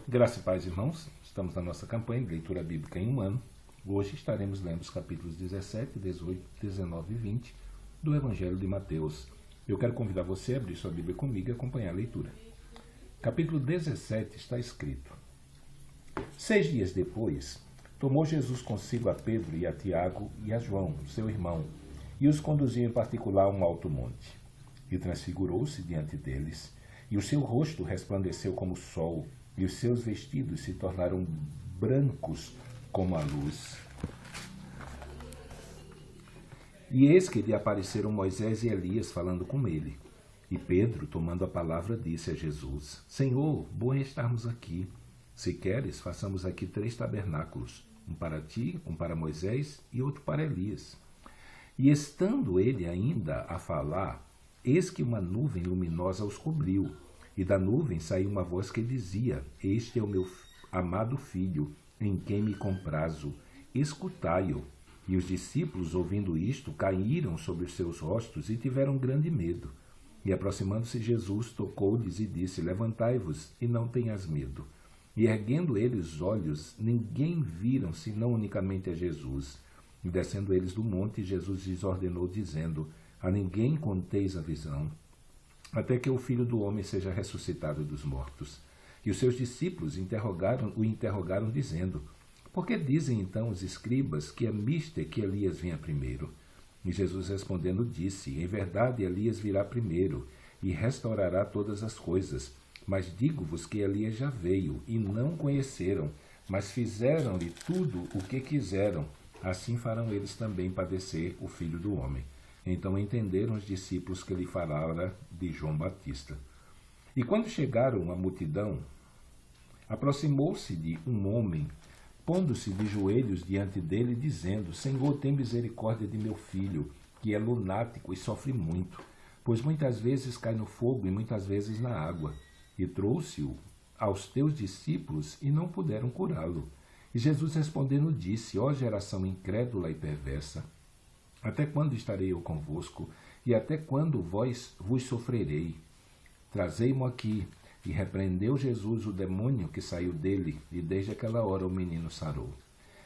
Graça e paz, irmãos. Estamos na nossa campanha de leitura bíblica em um ano. Hoje estaremos lendo os capítulos 17, 18, 19 e 20 do Evangelho de Mateus. Eu quero convidar você a abrir sua Bíblia comigo e acompanhar a leitura. Capítulo 17 está escrito: 6 dias depois, tomou Jesus consigo a Pedro e a Tiago e a João, seu irmão, e os conduziu em particular a um alto monte. E transfigurou-se diante deles, e o seu rosto resplandeceu como o sol, e os seus vestidos se tornaram brancos como a luz. E eis que lhe apareceram Moisés e Elias falando com ele. E Pedro, tomando a palavra, disse a Jesus: Senhor, bom é estarmos aqui. Se queres, façamos aqui 3 tabernáculos, um para ti, um para Moisés e outro para Elias. E estando ele ainda a falar, eis que uma nuvem luminosa os cobriu, e da nuvem saiu uma voz que dizia: Este é o meu amado filho, em quem me comprazo, escutai-o. E os discípulos, ouvindo isto, caíram sobre os seus rostos e tiveram grande medo. E aproximando-se Jesus, tocou-lhes e disse: Levantai-vos e não tenhas medo. E erguendo eles os olhos, ninguém viram senão unicamente a Jesus. E descendo eles do monte, Jesus lhes ordenou, dizendo: A ninguém conteis a visão, até que o Filho do Homem seja ressuscitado dos mortos. E os seus discípulos o interrogaram, dizendo: Por que dizem então os escribas que é mister que Elias venha primeiro? E Jesus respondendo disse: Em verdade Elias virá primeiro, e restaurará todas as coisas. Mas digo-vos que Elias já veio, e não conheceram, mas fizeram-lhe tudo o que quiseram. Assim farão eles também padecer o Filho do Homem. Então entenderam os discípulos que lhe falara de João Batista. E quando chegaram à multidão, aproximou-se-lhe um homem, pondo-se de joelhos diante dele, dizendo: Senhor, tem misericórdia de meu filho, que é lunático e sofre muito, pois muitas vezes cai no fogo e muitas vezes na água. E trouxe-o aos teus discípulos e não puderam curá-lo. E Jesus respondendo disse: Ó geração incrédula e perversa, até quando estarei eu convosco, e até quando vos sofrerei? Trazei-mo aqui. E repreendeu Jesus o demônio que saiu dele, e desde aquela hora o menino sarou.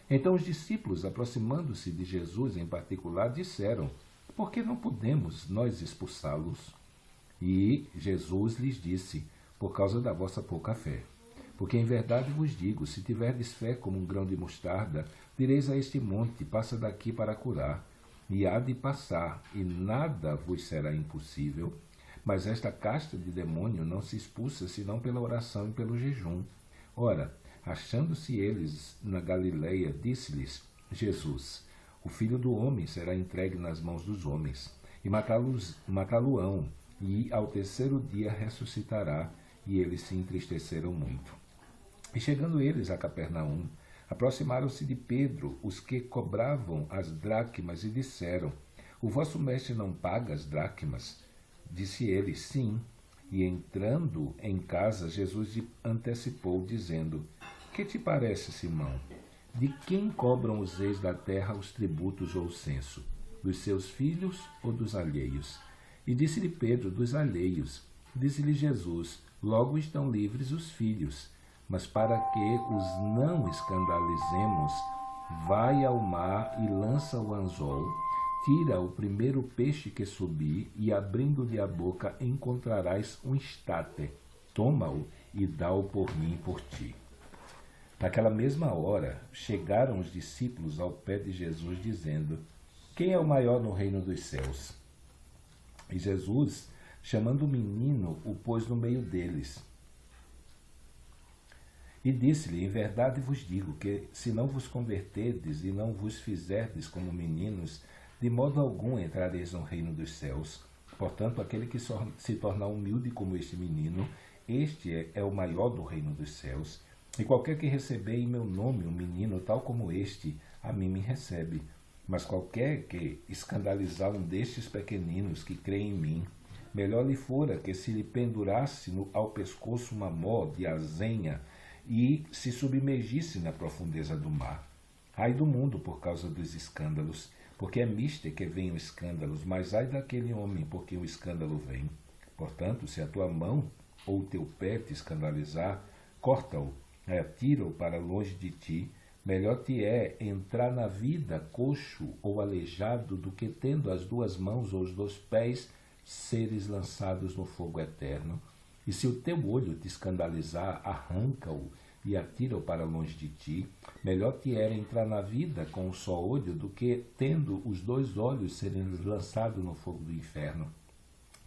Então os discípulos, aproximando-se de Jesus em particular, disseram: Por que não podemos nós expulsá-los? E Jesus lhes disse: Por causa da vossa pouca fé. Porque em verdade vos digo, se tiverdes fé como um grão de mostarda, direis a este monte: Passa daqui para curar, e há de passar, e nada vos será impossível. Mas esta casta de demônio não se expulsa senão pela oração e pelo jejum. Ora, achando-se eles na Galileia, disse-lhes Jesus: O Filho do Homem será entregue nas mãos dos homens, e matá-lo-ão, e ao terceiro dia ressuscitará. E eles se entristeceram muito. E chegando eles a Capernaum, aproximaram-se de Pedro os que cobravam as dracmas e disseram: O vosso mestre não paga as dracmas? Disse ele: Sim. E entrando em casa, Jesus lhe antecipou, dizendo: Que te parece, Simão? De quem cobram os reis da terra os tributos ou o censo? Dos seus filhos ou dos alheios? E disse-lhe Pedro: Dos alheios. Disse-lhe Jesus: Logo estão livres os filhos. Mas para que os não escandalizemos, vai ao mar e lança o anzol. Tira o primeiro peixe que subir, e abrindo-lhe a boca encontrarás um estate. Toma-o e dá-o por mim e por ti. Naquela mesma hora, chegaram os discípulos ao pé de Jesus, dizendo: Quem é o maior no reino dos céus? E Jesus, chamando o menino, o pôs no meio deles. E disse-lhe: Em verdade vos digo que, se não vos converterdes e não vos fizerdes como meninos, de modo algum entrareis no reino dos céus. Portanto, aquele que se tornar humilde como este menino, este é o maior do reino dos céus. E qualquer que receber em meu nome um menino tal como este, a mim me recebe. Mas qualquer que escandalizar um destes pequeninos que crê em mim, melhor lhe fora que se lhe pendurasse ao pescoço uma mó de azenha e se submergisse na profundeza do mar. Ai do mundo por causa dos escândalos, porque é mister que venham escândalos, mas ai daquele homem por quem o escândalo vem. Portanto, se a tua mão ou o teu pé te escandalizar, corta-o, atira-o para longe de ti. Melhor te é entrar na vida coxo ou aleijado do que, tendo as duas mãos ou os dois pés, seres lançados no fogo eterno. E se o teu olho te escandalizar, arranca-o e atira-o para longe de ti. Melhor te era entrar na vida com um só olho do que, tendo os dois olhos, serem lançados no fogo do inferno.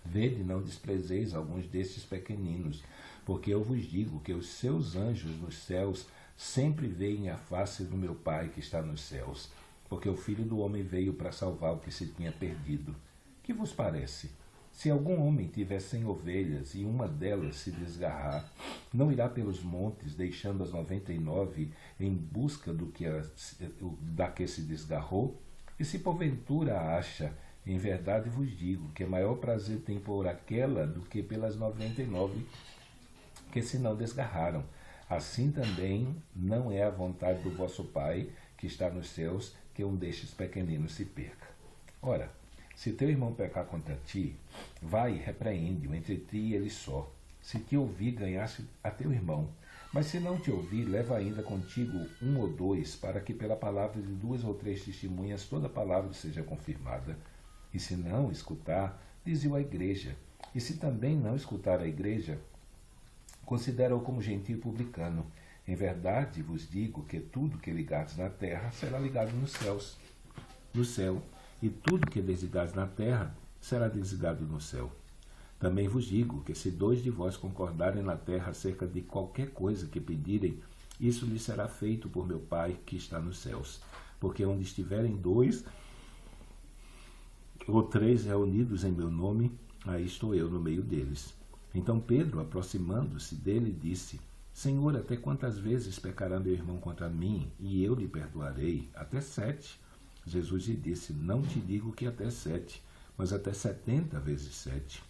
Vede, não desprezeis alguns destes pequeninos, porque eu vos digo que os seus anjos nos céus sempre veem a face do meu Pai que está nos céus, porque o Filho do Homem veio para salvar o que se tinha perdido. Que vos parece? Se algum homem tiver 100 ovelhas e uma delas se desgarrar, não irá pelos montes, deixando as 99 em busca da que se desgarrou? E se porventura a acha, em verdade vos digo que maior prazer tem por aquela do que pelas 99 que se não desgarraram. Assim também não é a vontade do vosso Pai, que está nos céus, que um destes pequeninos se perca. Ora, se teu irmão pecar contra ti, vai e repreende-o entre ti e ele só. Se te ouvir, ganhaste a teu irmão. Mas se não te ouvir, leva ainda contigo um ou dois, para que pela palavra de 2 ou 3 testemunhas toda palavra seja confirmada. E se não escutar, dize-o à igreja. E se também não escutar a igreja, considera-o como gentio publicano. Em verdade vos digo que tudo que ligardes na terra será ligado no céu, e tudo que desligardes na terra será desligado no céu. Também vos digo que se 2 de vós concordarem na terra acerca de qualquer coisa que pedirem, isso lhes será feito por meu Pai que está nos céus. Porque onde estiverem 2 ou 3 reunidos em meu nome, aí estou eu no meio deles. Então Pedro, aproximando-se dele, disse: Senhor, até quantas vezes pecará meu irmão contra mim, e eu lhe perdoarei? Até 7. Jesus lhe disse: Não te digo que até 7, mas até 70 vezes 7.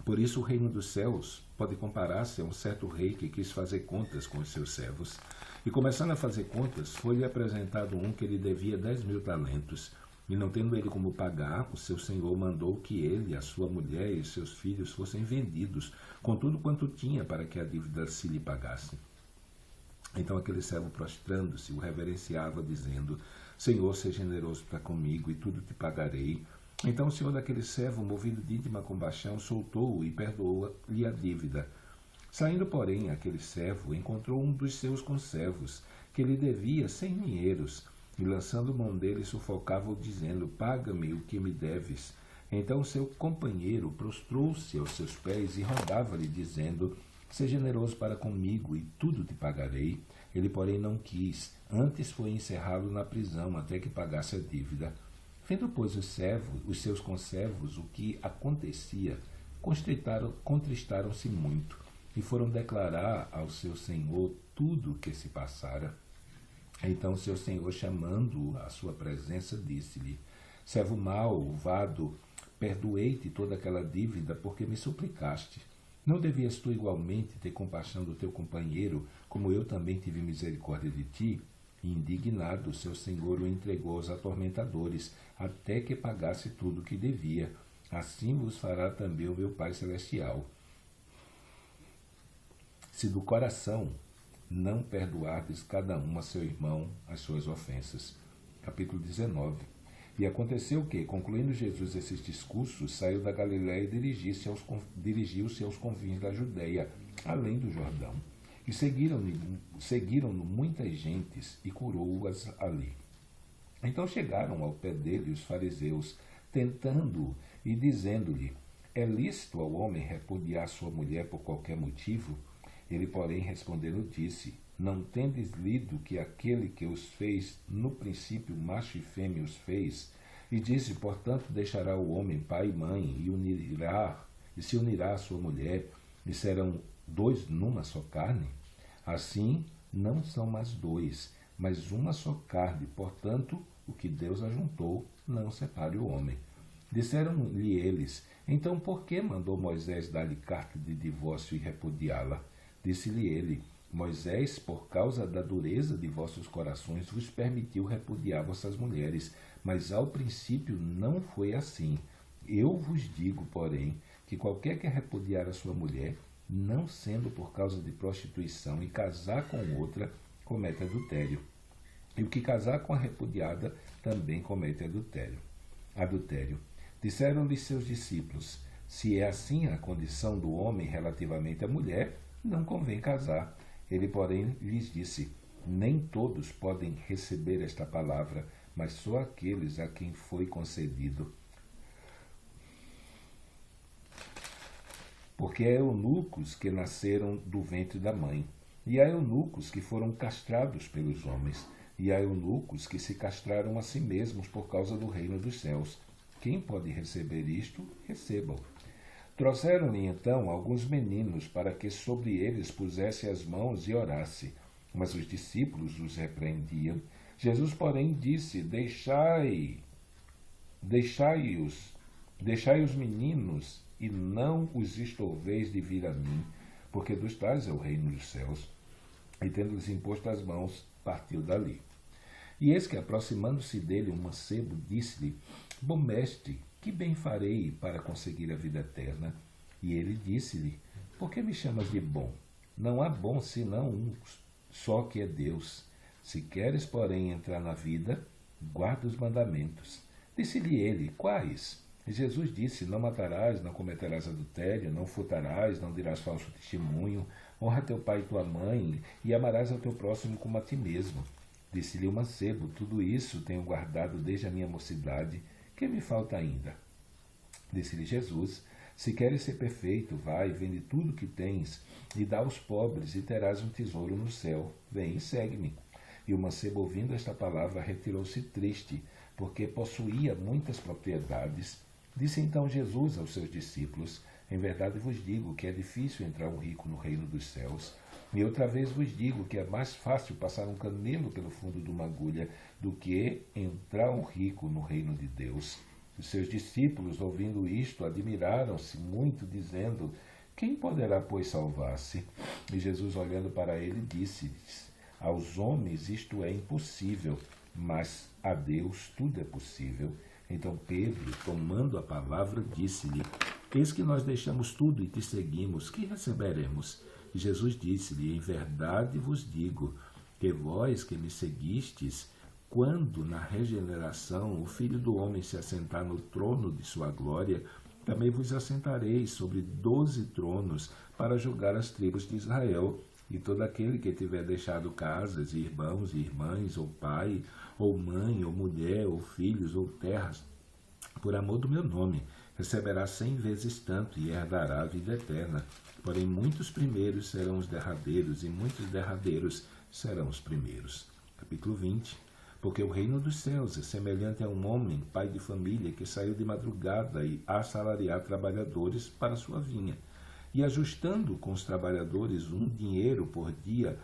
Por isso o reino dos céus pode comparar-se a um certo rei que quis fazer contas com os seus servos. E começando a fazer contas, foi-lhe apresentado um que lhe devia 10.000 talentos. E não tendo ele como pagar, o seu senhor mandou que ele, a sua mulher e seus filhos fossem vendidos, com tudo quanto tinha, para que a dívida se lhe pagasse. Então aquele servo, prostrando-se, o reverenciava, dizendo: Senhor, seja generoso para comigo, e tudo te pagarei. Então o senhor daquele servo, movido de íntima compaixão, soltou-o e perdoou-lhe a dívida. Saindo, porém, aquele servo encontrou um dos seus conservos, que lhe devia 100 dinheiros, e lançando mão dele, sufocava-o, dizendo: Paga-me o que me deves. Então seu companheiro prostrou-se aos seus pés e rogava-lhe, dizendo: Seja generoso para comigo, e tudo te pagarei. Ele, porém, não quis, antes foi encerrado na prisão, até que pagasse a dívida. Vendo, pois, os seus conservos, o que acontecia, contristaram-se muito, e foram declarar ao seu senhor tudo o que se passara. Então seu senhor, chamando-o à sua presença, disse-lhe: Servo malvado, perdoei-te toda aquela dívida, porque me suplicaste. Não devias tu igualmente ter compaixão do teu companheiro, como eu também tive misericórdia de ti? E indignado, seu senhor o entregou aos atormentadores, até que pagasse tudo o que devia. Assim vos fará também o meu Pai Celestial, se do coração não perdoardes cada um a seu irmão as suas ofensas. Capítulo 19. E aconteceu que, concluindo Jesus esses discursos, saiu da Galiléia e dirigiu-se aos confins da Judéia, além do Jordão. E seguiram-no muitas gentes, e curou-as ali. Então chegaram ao pé dele os fariseus, tentando-o e dizendo-lhe: É lícito ao homem repudiar sua mulher por qualquer motivo? Ele, porém, respondendo, disse: Não tendes lido que aquele que os fez, no princípio macho e fêmea os fez? E disse: Portanto, deixará o homem pai e mãe, e se unirá à sua mulher, e serão 2 numa só carne? Assim, não são mais 2, mas uma só carne. Portanto, o que Deus ajuntou, não separe o homem. Disseram-lhe eles: Então, por que mandou Moisés dar-lhe carta de divórcio e repudiá-la? Disse-lhe ele: Moisés, por causa da dureza de vossos corações, vos permitiu repudiar vossas mulheres, mas ao princípio não foi assim. Eu vos digo, porém, que qualquer que repudiar a sua mulher, não sendo por causa de prostituição, e casar com outra comete adultério. E o que casar com a repudiada também comete adultério. Disseram-lhe seus discípulos: se é assim a condição do homem relativamente à mulher, não convém casar. Ele, porém, lhes disse: nem todos podem receber esta palavra, mas só aqueles a quem foi concedido. Porque há eunucos que nasceram do ventre da mãe, e há eunucos que foram castrados pelos homens, e há eunucos que se castraram a si mesmos por causa do reino dos céus. Quem pode receber isto, receba-o. Trouxeram-lhe então alguns meninos para que sobre eles pusesse as mãos e orasse. Mas os discípulos os repreendiam. Jesus, porém, disse: deixai os meninos, e não os estorveis de vir a mim, porque dos tais é o reino dos céus. E tendo-lhes imposto as mãos, partiu dali. E eis que, aproximando-se dele um mancebo, disse-lhe: bom mestre, que bem farei para conseguir a vida eterna? E ele disse-lhe: por que me chamas de bom? Não há bom senão um, só que é Deus. Se queres, porém, entrar na vida, guarda os mandamentos. Disse-lhe ele: quais? E Jesus disse: não matarás, não cometerás adultério, não furtarás, não dirás falso testemunho, honra teu pai e tua mãe, e amarás ao teu próximo como a ti mesmo. Disse-lhe o mancebo: tudo isso tenho guardado desde a minha mocidade, que me falta ainda? Disse-lhe Jesus: se queres ser perfeito, vai, vende tudo o que tens, e dá aos pobres, e terás um tesouro no céu. Vem e segue-me. E o mancebo, ouvindo esta palavra, retirou-se triste, porque possuía muitas propriedades. Disse então Jesus aos seus discípulos: em verdade vos digo que é difícil entrar um rico no reino dos céus. E outra vez vos digo que é mais fácil passar um camelo pelo fundo de uma agulha do que entrar um rico no reino de Deus. Os seus discípulos, ouvindo isto, admiraram-se muito, dizendo: quem poderá, pois, salvar-se? E Jesus, olhando para ele, disse-lhes: aos homens isto é impossível, mas a Deus tudo é possível. Então Pedro, tomando a palavra, disse-lhe: eis que nós deixamos tudo e te seguimos, que receberemos? E Jesus disse-lhe: em verdade vos digo, que vós que me seguistes, quando na regeneração o Filho do Homem se assentar no trono de sua glória, também vos assentareis sobre 12 tronos para julgar as tribos de Israel. E todo aquele que tiver deixado casas, irmãos e irmãs, ou pai, ou mãe, ou mulher, ou filhos, ou terras, por amor do meu nome, receberá 100 vezes tanto e herdará a vida eterna. Porém, muitos primeiros serão os derradeiros, e muitos derradeiros serão os primeiros. Capítulo 20. Porque o reino dos céus é semelhante a um homem, pai de família, que saiu de madrugada e assalariar trabalhadores para sua vinha. E ajustando com os trabalhadores um dinheiro por dia,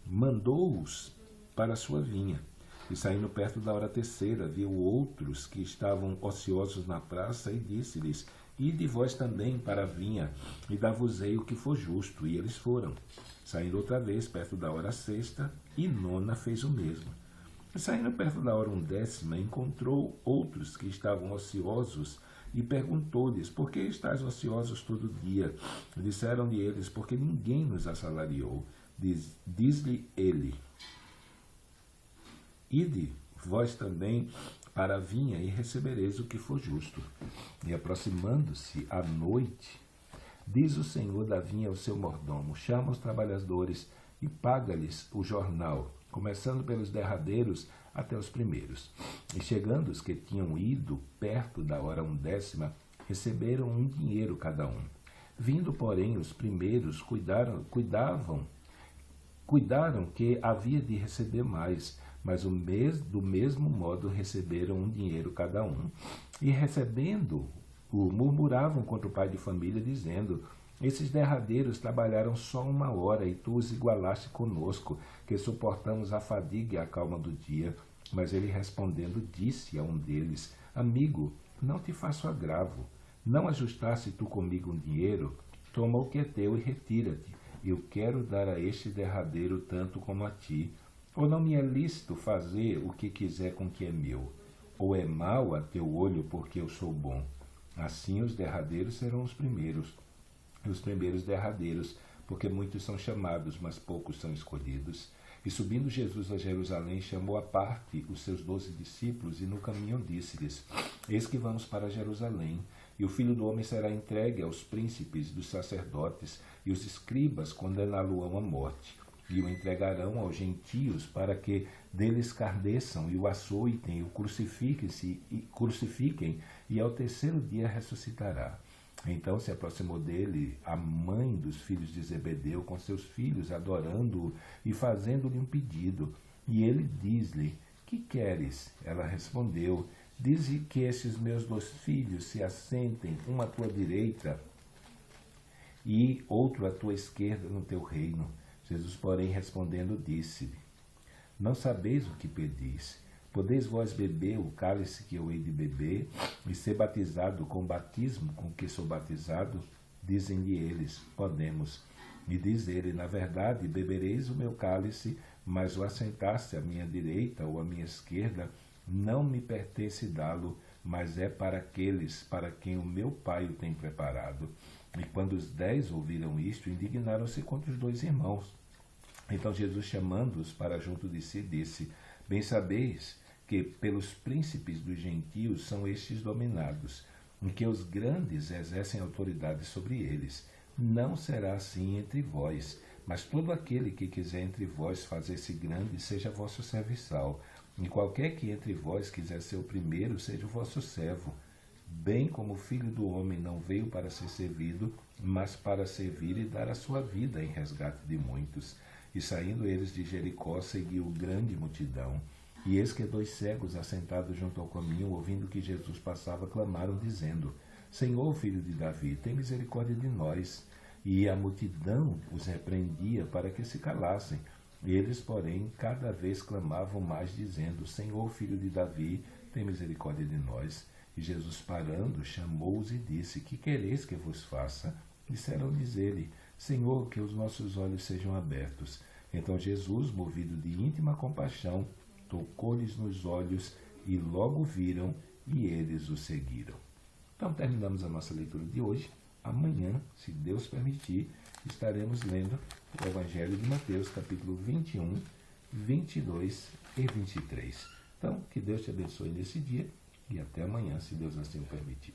mandou-os para a sua vinha. E saindo perto da hora terceira, viu outros que estavam ociosos na praça e disse-lhes: ide vós também para a vinha, e dá-vos-ei o que for justo. E eles foram. Saindo outra vez perto da hora sexta, e nona fez o mesmo. E saindo perto da hora 11ª, encontrou outros que estavam ociosos, e perguntou-lhes: por que estáis ociosos todo dia? Disseram-lhe eles: porque ninguém nos assalariou. Diz-lhe ele: ide vós também para a vinha, e recebereis o que for justo. E aproximando-se a noite, diz o senhor da vinha ao seu mordomo: chama os trabalhadores e paga-lhes o jornal, começando pelos derradeiros até os primeiros. E chegando os que tinham ido perto da hora 11ª, receberam um dinheiro cada um. Vindo, porém, os primeiros, cuidaram que havia de receber mais, mas do mesmo modo receberam um dinheiro cada um. E recebendo-o, murmuravam contra o pai de família, dizendo: esses derradeiros trabalharam só 1 hora, e tu os igualaste conosco, que suportamos a fadiga e a calma do dia. Mas ele, respondendo, disse a um deles: amigo, não te faço agravo. Não ajustaste tu comigo um dinheiro? Toma o que é teu e retira-te. Eu quero dar a este derradeiro tanto como a ti. Ou não me é lícito fazer o que quiser com o que é meu? Ou é mau a teu olho porque eu sou bom? Assim os derradeiros serão os primeiros, e os primeiros derradeiros, porque muitos são chamados, mas poucos são escolhidos. E subindo Jesus a Jerusalém, chamou à parte os seus 12 discípulos, e no caminho disse-lhes: Eis que vamos para Jerusalém, e o Filho do Homem será entregue aos príncipes dos sacerdotes, e os escribas condená-lo-ão à morte, e o entregarão aos gentios, para que dele escarneçam, e o açoitem, e o crucifiquem, e ao terceiro dia ressuscitará. Então se aproximou dele a mãe dos filhos de Zebedeu com seus filhos, adorando-o e fazendo-lhe um pedido. E ele diz-lhe: Que queres? Ela respondeu: Dize que estes meus 2 filhos se assentem, um à tua direita e outro à tua esquerda no teu reino. Jesus, porém, respondendo, disse-lhe: Não sabeis o que pedis. Podeis vós beber o cálice que eu hei de beber, e ser batizado com o batismo com que sou batizado? Dizem-lhe eles: Podemos. E diz ele: Na verdade, bebereis o meu cálice, mas o assentar-se à minha direita ou à minha esquerda não me pertence dá-lo, mas é para aqueles para quem o meu Pai o tem preparado. E quando os 10 ouviram isto, indignaram-se contra os 2 irmãos. Então Jesus, chamando-os para junto de si, disse: Bem sabeis que pelos príncipes dos gentios são estes dominados, em que os grandes exercem autoridade sobre eles. Não será assim entre vós, mas todo aquele que quiser entre vós fazer-se grande, seja vosso serviçal. E qualquer que entre vós quiser ser o primeiro, seja o vosso servo. Bem como o Filho do Homem não veio para ser servido, mas para servir e dar a sua vida em resgate de muitos. E saindo eles de Jericó, seguiu grande multidão. E eis que 2 cegos, assentados junto ao caminho, ouvindo que Jesus passava, clamaram, dizendo: Senhor, Filho de Davi, tem misericórdia de nós. E a multidão os repreendia para que se calassem. Eles, porém, cada vez clamavam mais, dizendo: Senhor, Filho de Davi, tem misericórdia de nós. E Jesus, parando, chamou-os e disse: Que quereis que vos faça? Disseram-lhes ele: Senhor, que os nossos olhos sejam abertos. Então Jesus, movido de íntima compaixão, tocou-lhes nos olhos, e logo viram, e eles o seguiram. Então terminamos a nossa leitura de hoje. Amanhã, se Deus permitir, estaremos lendo o Evangelho de Mateus, capítulo 21, 22 e 23. Então, que Deus te abençoe nesse dia, e até amanhã, se Deus assim o permitir.